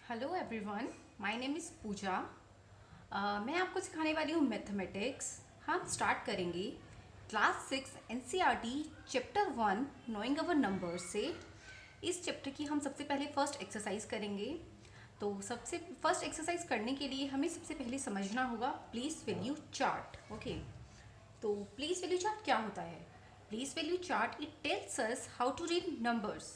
Hello everyone, my name is Pooja. मैं आपको सिखाने वाली हूँ मैथमेटिक्स। हम स्टार्ट करेंगे class 6 NCERT chapter 1 knowing our number से। इस चैप्टर की हम सबसे पहले फर्स्ट एक्सरसाइज करेंगे। तो सबसे फर्स्ट एक्सरसाइज करने के लिए हमें सबसे पहले समझना होगा प्लेस वैल्यू चार्ट। ओके, तो प्लेस वैल्यू चार्ट क्या होता है? Place value chart it tells us how to read numbers.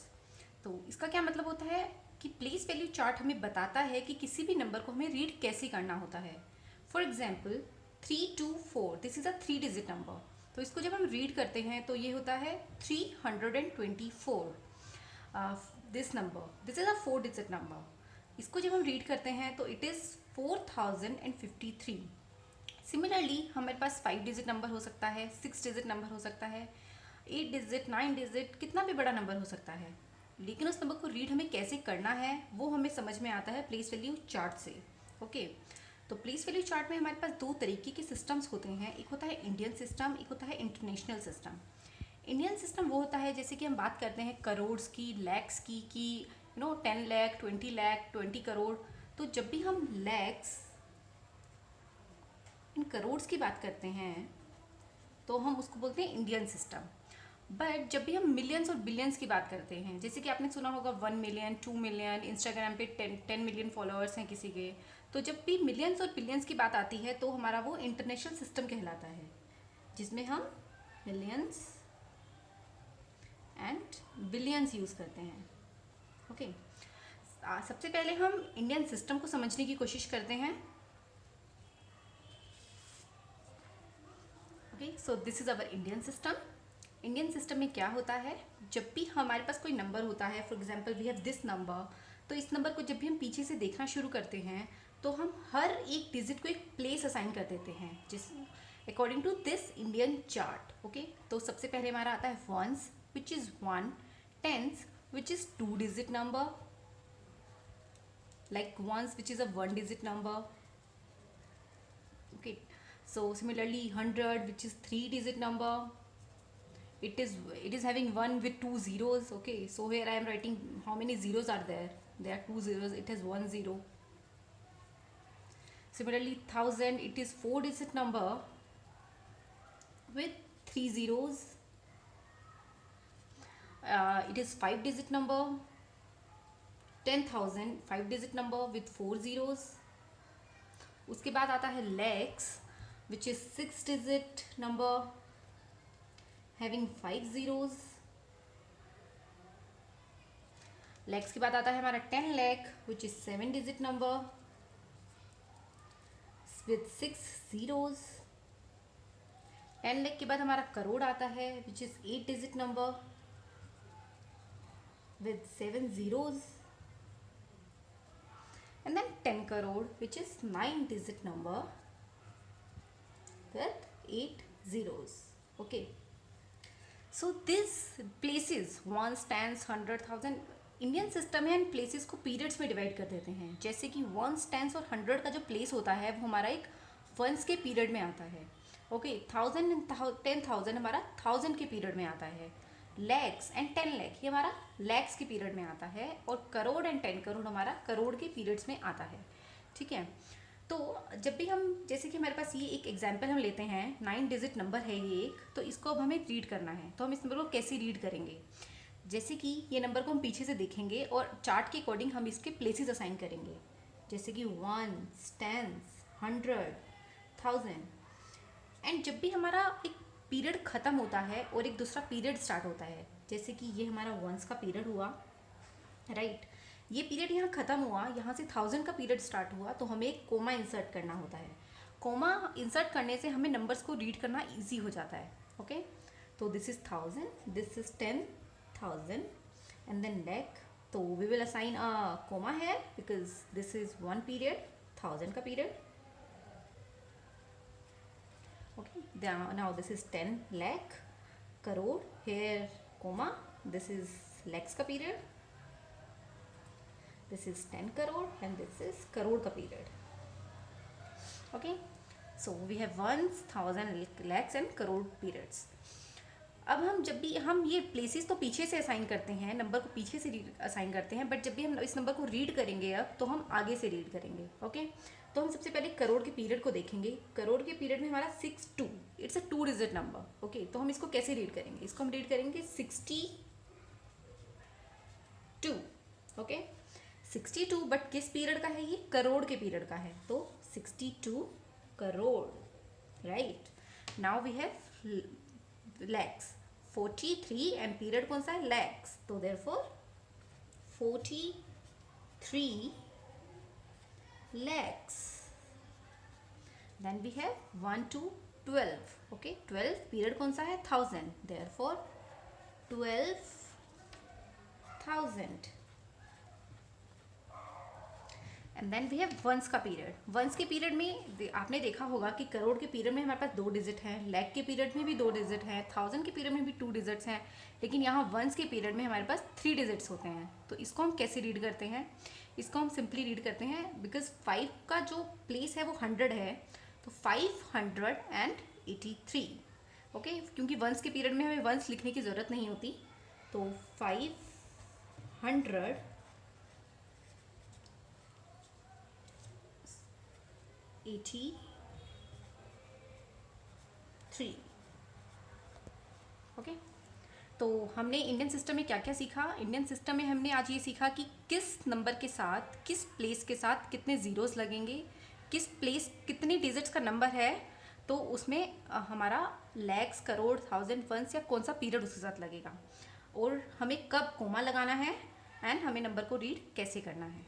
तो इसका क्या मतलब होता है कि प्लेस वैल्यू चार्ट हमें बताता है कि किसी भी नंबर को हमें रीड कैसे करना होता है। For example 324, this is a 3 digit number. तो इसको जब हम रीड करते हैं तो ये होता है 324। This number, this is a 4 digit number. इसको जब हम रीड करते हैं तो इट इज़ 4053। सिमिलरली हमारे पास 5 डिजिट नंबर हो सकता है, 6 डिजिट नंबर हो सकता है, 8 डिजिट, 9 डिजिट, कितना भी बड़ा नंबर हो सकता है। लेकिन उस नंबर को रीड हमें कैसे करना है वो हमें समझ में आता है प्लेस वैल्यू चार्ट से। ओके, तो प्लेस वैल्यू चार्ट में हमारे पास दो तरीके के सिस्टम्स होते हैं। एक होता है इंडियन सिस्टम, एक होता है इंटरनेशनल सिस्टम। इंडियन सिस्टम वो होता है जैसे कि हम बात करते हैं करोड्स की, लैक्स की, कि 10 लाख, 20 लाख, 20 करोड़। तो जब भी हम लैक्स इन करोड्स की बात करते हैं तो हम उसको बोलते हैं इंडियन सिस्टम। बट जब भी हम मिलियंस और बिलियंस की बात करते हैं, जैसे कि आपने सुना होगा 1 मिलियन, 2 मिलियन, इंस्टाग्राम पे 10 मिलियन फॉलोअर्स हैं किसी के, तो जब भी मिलियंस और बिलियंस की बात आती है तो हमारा वो इंटरनेशनल सिस्टम कहलाता है, जिसमें हम मिलियंस एंड बिलियंस यूज़ करते हैं। ओके, सबसे पहले हम इंडियन सिस्टम को समझने की कोशिश करते हैं। Okay, so this is our Indian system. Indian system में क्या होता है, जब भी हमारे पास कोई नंबर होता है, for example we have this number, तो इस नंबर को जब भी हम पीछे से देखना शुरू करते हैं तो हम हर एक डिजिट को एक प्लेस असाइन कर देते हैं, जिस according to this Indian chart. Okay, तो सबसे पहले हमारा आता है ones which is 1, tens which is 2 digit number, like ones which is a 1 digit number. Okay, so similarly 100 which is 3 digit number, it is having 1 with 2 zeros. Okay, so here I am writing how many zeros are there. There are 2 zeros, it has 1 0. Similarly 1000, it is 4 digit number with 3 zeros. It is 5 digit number. 10,000 5 digit number with 4 zeros. उसके बाद आता है lakhs which is 6 digit number having 5 zeros. Lakhs के बाद आता है हमारा 10 lakh which is 7 digit number with 6 zeros. 10 लाख के बाद हमारा करोड़ आता है which is 8 digit number with 7 zeros. And then 10 crore which is 9 digit number with 8 zeros. Okay, so this places 1, 10, 100, 1000 Indian system है, एंड प्लेसेस को पीरियड्स में डिवाइड कर देते हैं। जैसे कि 1, 10 और 100 का जो प्लेस होता है वो हमारा एक वंस के पीरियड में आता है। ओके, 1000 एंड 10,000 हमारा 1000 के पीरियड में आता है। लैक्स एंड 10 लाख ये हमारा लैक्स के पीरियड में आता है, और करोड़ एंड 10 करोड़ हमारा करोड़ के पीरियड्स में आता है। ठीक है, तो जब भी हम, जैसे कि हमारे पास ये एक एग्जाम्पल हम लेते हैं, 9 डिजिट नंबर है ये एक, तो इसको अब हमें रीड करना है। तो हम इस नंबर को कैसे रीड करेंगे? जैसे कि ये नंबर को हम पीछे से देखेंगे और चार्ट के अकॉर्डिंग हम इसके प्लेसेस असाइन करेंगे, जैसे कि 1, 10, 100, 1000। एंड जब भी हमारा एक पीरियड ख़त्म होता है और एक दूसरा पीरियड स्टार्ट होता है, जैसे कि ये हमारा वंस का पीरियड हुआ, राइट, ये पीरियड यहाँ ख़त्म हुआ, यहाँ से 1000 का पीरियड स्टार्ट हुआ, तो हमें एक कोमा इंसर्ट करना होता है। कोमा इंसर्ट करने से हमें नंबर्स को रीड करना ईजी हो जाता है। ओके, तो this is 1000, this is 10,000, and then lakh. तो we will assign a comma है because this is one period, 1000 का period. Okay, now this is 10 lakh crore, here comma, this is lakhs ka period, this is 10 crore, and this is crore ka period. Okay, so we have ones, thousand, lakhs and crore periods. अब हम जब भी हम ये places तो पीछे से assign करते हैं, नंबर को पीछे से असाइन करते हैं, बट जब भी हम इस नंबर को रीड करेंगे अब तो हम आगे से रीड करेंगे। ओके, तो हम सबसे पहले करोड़ के पीरियड को देखेंगे। करोड़ के पीरियड में हमारा 62, it's a 2 digit number. Okay, तो हम इसको कैसे रीड करेंगे? इसको हम रीड करेंगे 62। ओके, 62, बट किस पीरियड का है? ये करोड़ के पीरियड का है, तो 62 crore, right. Now we have lakhs 43, and period कौन सा है? लैक्स, तो therefore 43 lakhs. Then we have 1 to 12. Okay, 12 period कौन सा है? 1000, therefore 12,000. And then we have ones का पीरियड। वंस के पीरियड में आपने देखा होगा कि करोड़ के पीरियड में हमारे पास 2 डिजिट हैं, लैख के पीरियड में भी 2 डिजिट हैं, 1000 के पीरियड में भी 2 डिजिट्स हैं, लेकिन यहाँ वंस के पीरियड में हमारे पास 3 डिजिट्स होते हैं। तो इसको हम कैसे रीड करते हैं? इसको हम सिंपली रीड करते हैं, बिकॉज 5 का जो प्लेस है वो 100 है, तो 583। ओके, क्योंकि वंस के पीरियड में हमें वंस लिखने की ज़रूरत नहीं होती, तो 583। ओके, तो हमने इंडियन सिस्टम में क्या क्या सीखा? इंडियन सिस्टम में हमने आज ये सीखा कि किस नंबर के साथ, किस प्लेस के साथ कितने ज़ीरोज़ लगेंगे, किस प्लेस कितनी डिजिट्स का नंबर है, तो उसमें हमारा लैक्स, करोड़, 1000, वंस या कौन सा पीरियड उसके साथ लगेगा, और हमें कब कोमा लगाना है, एंड हमें नंबर को रीड कैसे करना है।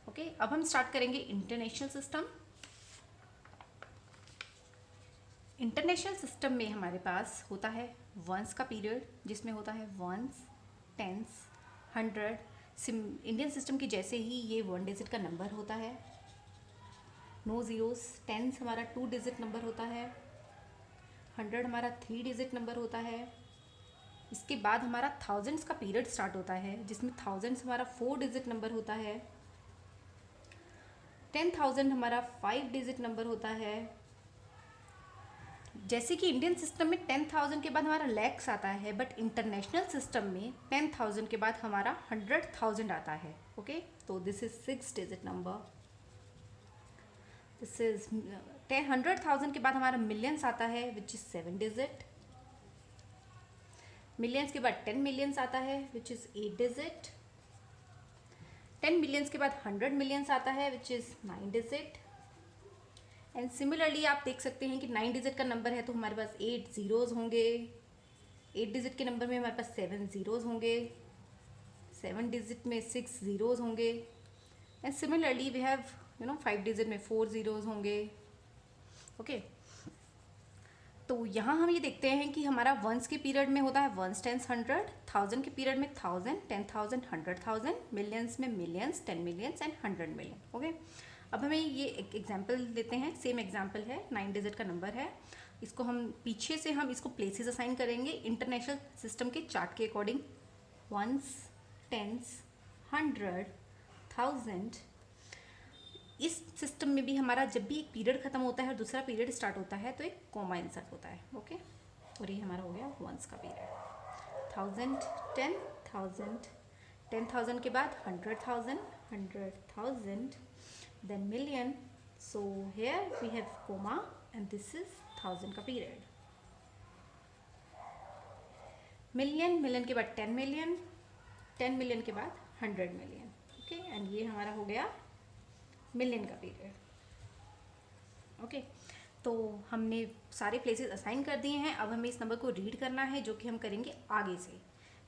ओके, अब हम स्टार्ट करेंगे इंटरनेशनल सिस्टम। इंटरनेशनल सिस्टम में हमारे पास होता है वंस का पीरियड, जिसमें होता है वंस, टेंस, 100। इंडियन सिस्टम की जैसे ही ये 1 डिजिट का नंबर होता है, नो ज़ीरोज़। टेंस हमारा 2 डिजिट नंबर होता है, 100 हमारा 3 डिजिट नंबर होता है। इसके बाद हमारा थाउजेंड्स का पीरियड स्टार्ट होता है, जिसमें थाउजेंड्स हमारा 4 डिजिट नंबर होता है। 10,000 हमारा 5 डिजिट नंबर होता है। जैसे कि इंडियन सिस्टम में 10,000 के बाद हमारा लैक्स आता है, बट इंटरनेशनल सिस्टम में 10,000 के बाद हमारा 100,000 आता है। ओके, तो this is 6 digit number. This is 100,000 के बाद हमारा मिलियंस आता है, विच इज 7 डिजिट। मिलियंस के बाद 10 मिलियंस आता है, विच इज 8 डिजिट। 10 मिलियंस के बाद 100 मिलियंस आता है, which is 9 digit. And similarly आप देख सकते हैं कि 9 डिजिट का नंबर है तो हमारे पास 8 ज़ीरोज़ होंगे। 8 डिजिट के नंबर में हमारे पास 7 ज़ीरोज़ होंगे। 7 डिजिट में 6 ज़ीरोज़ होंगे। And similarly we have 5 digit में 4 ज़ीरोज़ होंगे। ओके, तो यहाँ हम ये देखते हैं कि हमारा वंस के पीरियड में होता है वंस, टेंस, 100। 1000 के पीरियड में 1000, 10,000, 100,000। मिलियंस में millions, 10 millions and 100 million. Okay, अब हमें ये एक एग्जाम्पल लेते हैं। सेम एग्जाम्पल है, 9 डिजिट का नंबर है। इसको हम पीछे से हम इसको प्लेसेस असाइन करेंगे इंटरनेशनल सिस्टम के चार्ट के अकॉर्डिंग। Ones, tens, 100, 1000। इस सिस्टम में भी हमारा जब भी एक पीरियड खत्म होता है और दूसरा पीरियड स्टार्ट होता है तो एक कॉमा इंसर्ट होता है। ओके, और ये हमारा हो गया वंस का पीरियड। 1000, 10,000, 10,000 के बाद 100,000, 100,000, then million. So here we have comma and this is 1000 का period. मिलियन, मिलियन के बाद 10 मिलियन, 10 मिलियन के बाद 100 मिलियन। ओके, एंड ये हमारा हो गया मिलियन का पीरियड। ओके, तो हमने सारे प्लेसेस असाइन कर दिए हैं। अब हमें इस नंबर को रीड करना है, जो कि हम करेंगे आगे से।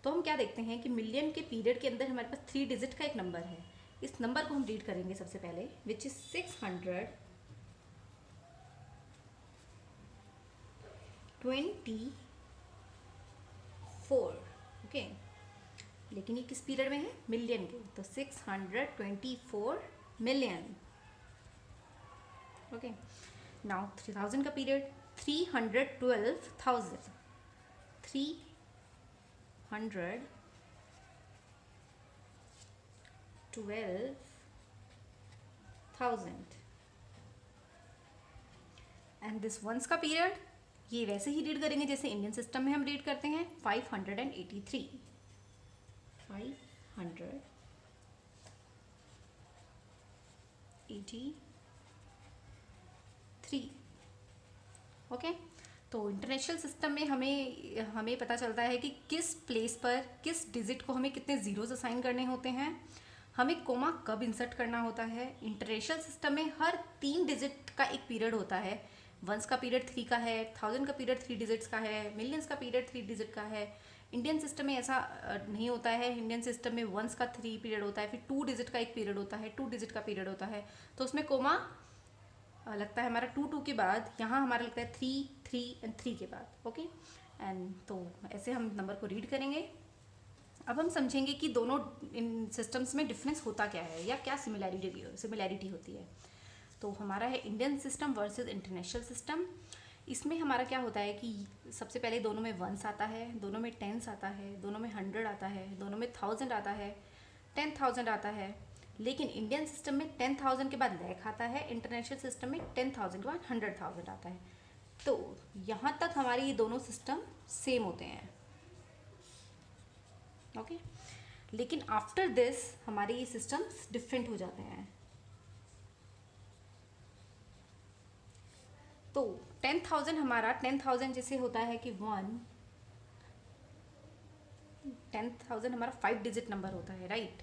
तो हम क्या देखते हैं कि मिलियन के पीरियड के अंदर हमारे पास 3 डिजिट का एक नंबर है। इस नंबर को हम रीड करेंगे सबसे पहले, विच इज 624। ओके, लेकिन ये किस पीरियड में है? मिलियन के, तो 624 मिलियन। ओके, नाउ 3000 का पीरियड, 312,000। 312,000। एंड दिस वंस का पीरियड ये वैसे ही रीड करेंगे जैसे इंडियन सिस्टम में हम रीड करते हैं 583 583 ओके। तो इंटरनेशनल सिस्टम में हमें हमें पता चलता है कि किस प्लेस पर किस डिजिट को हमें कितने ज़ीरोज़ असाइन करने होते हैं, हमें कोमा कब इंसर्ट करना होता है। इंटरनेशनल सिस्टम में हर 3 डिजिट का एक पीरियड होता है। वंस का पीरियड 3 का है, 1000 का पीरियड 3 डिजिट्स का है, मिलियंस का पीरियड 3 डिजिट का है। इंडियन सिस्टम में ऐसा नहीं होता है। इंडियन सिस्टम में वंस का 3 पीरियड होता है, फिर 2 डिजिट का एक पीरियड होता है, 2 डिजिट का पीरियड होता है। तो उसमें कोमा लगता है हमारा 2 2 के बाद, यहाँ हमारा लगता है 3 3 एंड 3 के बाद। ओके एंड तो ऐसे हम नंबर को रीड करेंगे। अब हम समझेंगे कि दोनों इन सिस्टम्स में डिफरेंस होता क्या है या क्या सिमिलैरिटी होती है। तो हमारा है Indian system versus international system. इसमें हमारा क्या होता है कि सबसे पहले दोनों में वंस आता है, दोनों में टेंस आता है, दोनों में 100 आता है, दोनों में 1000 आता है, 10,000 आता है। लेकिन इंडियन सिस्टम में 10,000 के बाद लैख आता है, इंटरनेशनल सिस्टम में 10,000 के बाद 100,000 आता है। तो यहाँ तक हमारे ये दोनों सिस्टम सेम होते हैं। ओके लेकिन आफ्टर दिस हमारे ये सिस्टम्स डिफरेंट हो जाते हैं। तो 10,000 जैसे होता है कि 10,000 हमारा 5 डिजिट नंबर होता है, राइट।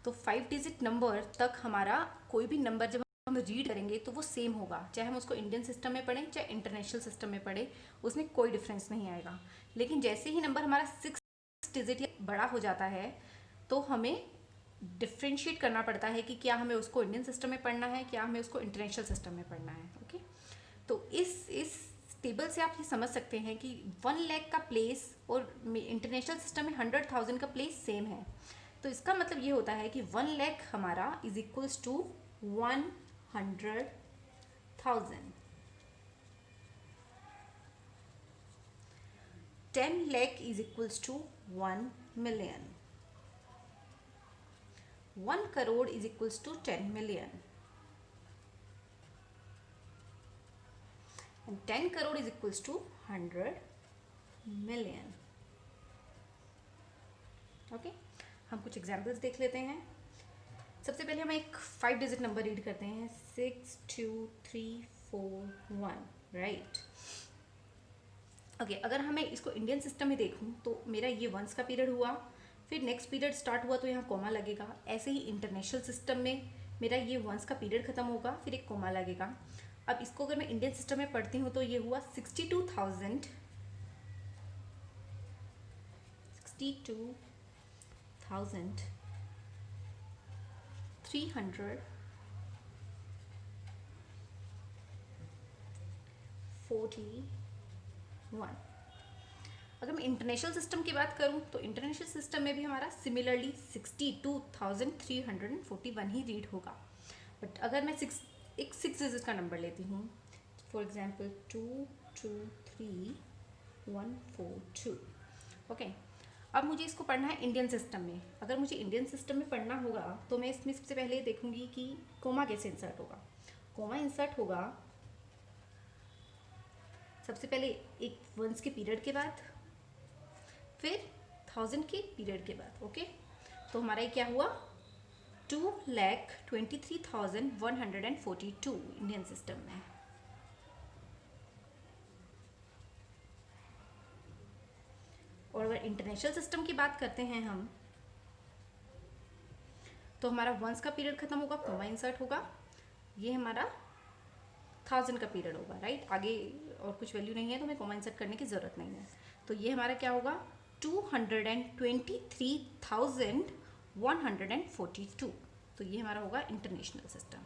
तो 5 डिजिट नंबर तक हमारा कोई भी नंबर जब हम रीड करेंगे तो वो सेम होगा, चाहे हम उसको इंडियन सिस्टम में पढ़ें चाहे इंटरनेशनल सिस्टम में पढ़ें, उसमें कोई डिफरेंस नहीं आएगा। लेकिन जैसे ही नंबर हमारा 6 डिजिट या बड़ा हो जाता है तो हमें डिफ्रेंशिएट करना पड़ता है कि क्या हमें उसको इंडियन सिस्टम में पढ़ना है, क्या हमें उसको इंटरनेशनल सिस्टम में पढ़ना है। ओके तो इस टेबल से आप ये समझ सकते हैं कि 1 लाख का प्लेस और इंटरनेशनल सिस्टम में 100,000 का प्लेस सेम है। तो इसका मतलब ये होता है कि 1 लाख हमारा is equals to 100,000। 10 lakh is equals to 1 million. 1 crore is equals to 10 million. And 10 crore is equals to 100 million. Okay हम कुछ एग्जाम्पल्स देख लेते हैं। सबसे पहले हम एक 5 डिजिट नंबर रीड करते हैं 62341, राइट। ओके अगर हमें इसको इंडियन सिस्टम में देखूं तो मेरा ये वंस का पीरियड हुआ, फिर नेक्स्ट पीरियड स्टार्ट हुआ तो यहाँ कोमा लगेगा। ऐसे ही इंटरनेशनल सिस्टम में मेरा ये वंस का पीरियड खत्म होगा, फिर एक कोमा लगेगा। अब इसको अगर मैं इंडियन सिस्टम में पढ़ती हूँ तो ये हुआ 62,341। अगर मैं इंटरनेशनल सिस्टम की बात करूं तो इंटरनेशनल सिस्टम में भी हमारा सिमिलरली 62,341 ही रीड होगा। बट अगर मैं एक 6 डिजिट का नंबर लेती हूँ, फॉर एग्जांपल 223142। ओके अब मुझे इसको पढ़ना है इंडियन सिस्टम में। अगर मुझे इंडियन सिस्टम में पढ़ना होगा तो मैं इसमें सबसे पहले देखूंगी कि कोमा कैसे इंसर्ट होगा। कोमा इंसर्ट होगा सबसे पहले एक वंस के पीरियड के बाद, फिर 1000 के पीरियड के बाद। ओके तो हमारा ये क्या हुआ 2,23,142 इंडियन सिस्टम में। और अगर इंटरनेशनल सिस्टम की बात करते हैं हम तो हमारा वंस का पीरियड खत्म होगा, कोमा इंसर्ट होगा, ये हमारा 1000 का पीरियड होगा, राइट। आगे और कुछ वैल्यू नहीं है तो हमें कोमा इंसर्ट करने की ज़रूरत नहीं है। तो ये हमारा क्या होगा 223,142। तो ये हमारा होगा इंटरनेशनल सिस्टम।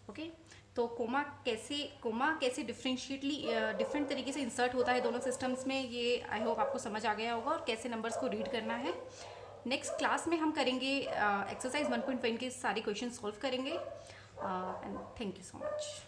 ओके तो कोमा कैसे डिफरेंट तरीके से इंसर्ट होता है दोनों सिस्टम्स में, ये आई होप आपको समझ आ गया होगा, और कैसे नंबर्स को रीड करना है। नेक्स्ट क्लास में हम करेंगे एक्सरसाइज 1.5 के सारे क्वेश्चन सॉल्व करेंगे। And thank you so much.